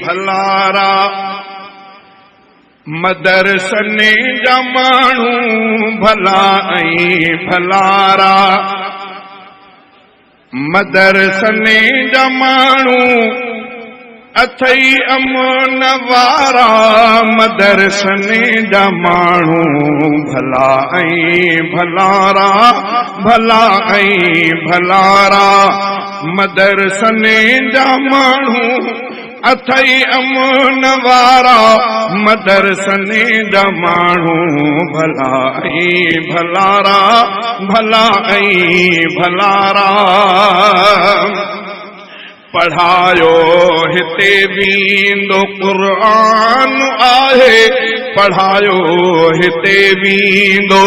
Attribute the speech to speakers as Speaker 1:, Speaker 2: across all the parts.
Speaker 1: भलारा मदरसने जा माण्हू भला भलारा मदरसने जा माण्हू अथई अमन वारा मदरसने जा माण्हू भला भलारा भला भलारा मदरसने जा माण्हू अथई अमन वारा मदरसने जा माण्हू भला भलारा भला भलारा पढ़ायो हिते वींदो क़ुर्आन आहे पढ़ायो हिते वींदो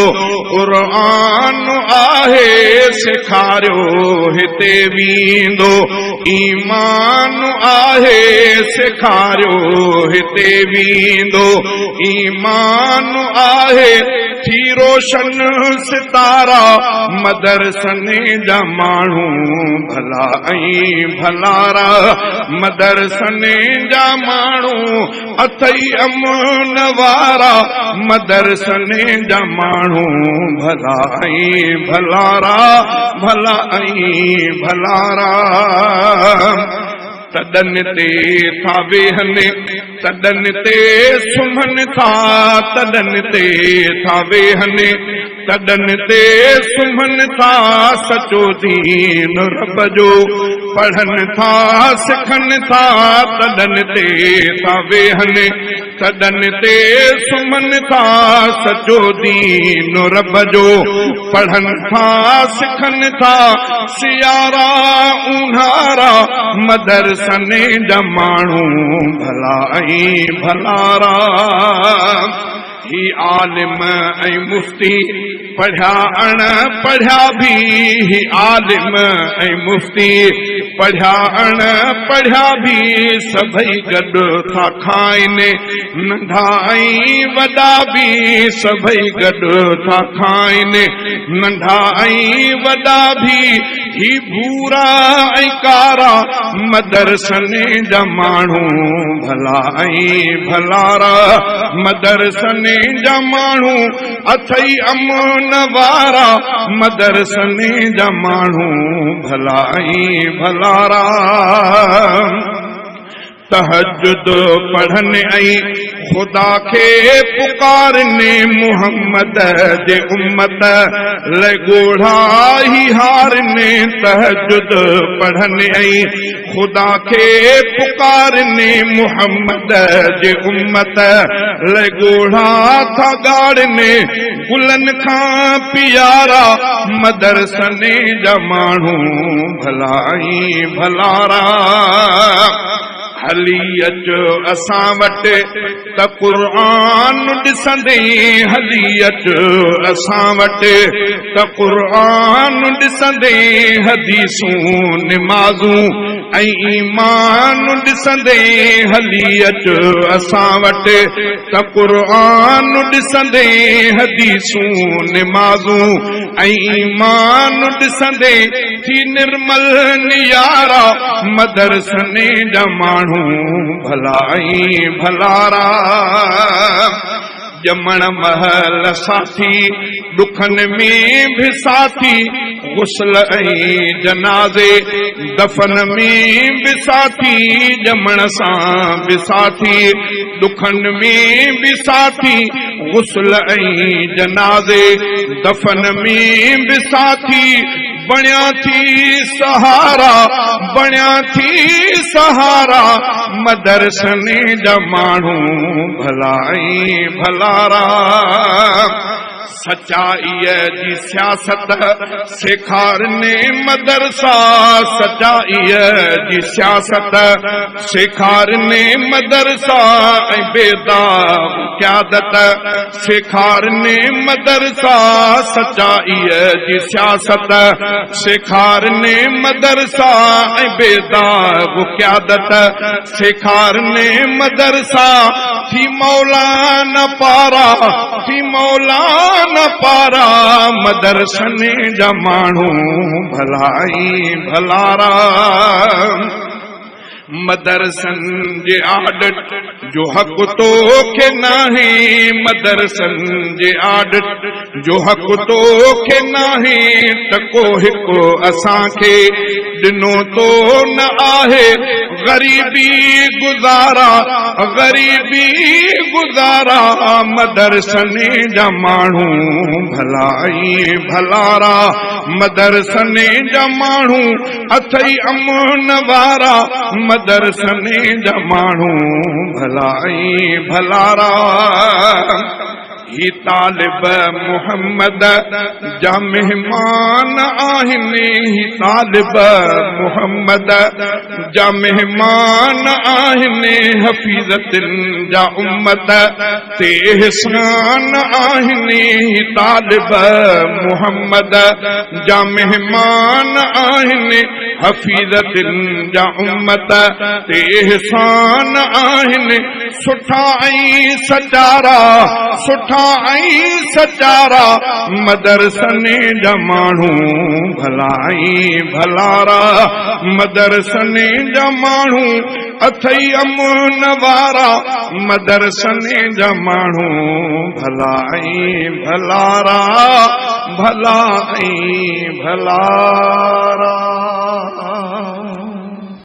Speaker 1: क़ुर्आन आहे सिखारियो हिते वींदो ईमान आहे सिखारियो हिते वींदो ईमान आहे थी रोशन सितारा मदरसने जा माण्हू भला भलारा मदरसने जा माण्हू अथई अमन वारा मदरसने जा माण्हू भला भलारा भला भलारा तदन ते था वेहने तदन ते सुम्हन था तदन ते था वेहने तदन ते सुम्हन था सचो दीन रब जो पढ़न था सिखन था तदन ते था वेहने तदन ते सुम्हन था सचो दीन रब जो पढ़न था सिखन था सियारा ऊन्हारा मदरसने जा माण्हू भला भलारा ही आलिम ऐं मुफ्ती पढ़िया अण पढ़िया भी ही आलिम ऐं मुफ्ती पढ़िया अण पढ़िया भी सभई गॾु था खाइनि नंढा ऐं वॾा भी सभई गॾु था खाइनि नंढा ऐं वॾा भी ही भूरा ऐं कारा मदरसने जा माण्हू भला भलारा मदरसने जा माण्हू अथई अमन वारा मदरसने जा माण्हू भला भलारा तहज्जुद पढ़न ऐं खुदा खे पुकारने मुहम्मद जे उम्मत ले गोढ़ा ही हारने तहज्जुद पढ़न ऐं खुदा खे पुकारने मुहम्मद जे उम्मत ले गोढ़ा था गाड़ने गुलन खां पियारा मदरसने जा माण्हू भला भलारा हली अचो असां वटि त क़ुर्आन ॾिसंदे हली अचो असां वटि त क़ुर्आन ॾिसंदे हदीसूं निमाज़ूं ऐं ईमान ॾिसंदे हली अचो असां वटि त क़ुर्आन ॾिसंदे हदीसूं निमाज़ूं ऐं ईमान ॾिसंदे थी निर्मल नियारा मदरसने जा माण्हू भला भलारा ॼमण महल साथी दुखन में भी साथी गुस्ल ऐं जनाज़े दफन में भी साथी ॼमण सां भी साथी दुखन में भी साथी गुस्ल ऐं जनाज़े दफन में भी साथी बणिया थी सहारा बणिया थी सहारा मदरसने जा माण्हू भला भलारा सच्चाईअ जी सियासत सेखारने मदरसा सच्चाईअ जी सियासत सेखारने मदरसा ऐं बेदाग क़यादत सेखारने मदरसा सच्चाईअ जी सियासत सेखारने मदरसा ऐं बेदाग क़यादत सेखारने मदरसा थी मौलाना पारा थी मौलाना पारा मदरसने जा माण्हू भलाई भलारा मदरसन जे आदत जो हक तो के नाही, मदरसन जे आदत जो हक तो के नाही, तको हिको असां के दिनो तो न आहे, गरीबी गुजारा गरीबी गुजारा, मदरसने जा माण्हू भलाई भलारा, मदरसने जा माण्हू अथई अमन वारा, मदरसने जा माण्हू भलाई भलारा। ही तालिब मुहम्मद जा मेहमान आहिनि, ही तालिब मुहम्मद जा मेहमान आहिनि, हफीज़तिन जा उम्मत ते एहसान आहिनि, ही तालिब मुहम्मद जा मेहमान आहिनि, हफीज़तिन जा उम्मत ते एहसान आहिनि, सुठा ऐं सचारा सुठा ऐं सचारा, मदरसने जा माण्हू भलाई भलारा, मदरसने जा माण्हू अथई अमन वारा, मदरसने जा माण्हू भलाई भलारा भलाई भलारा।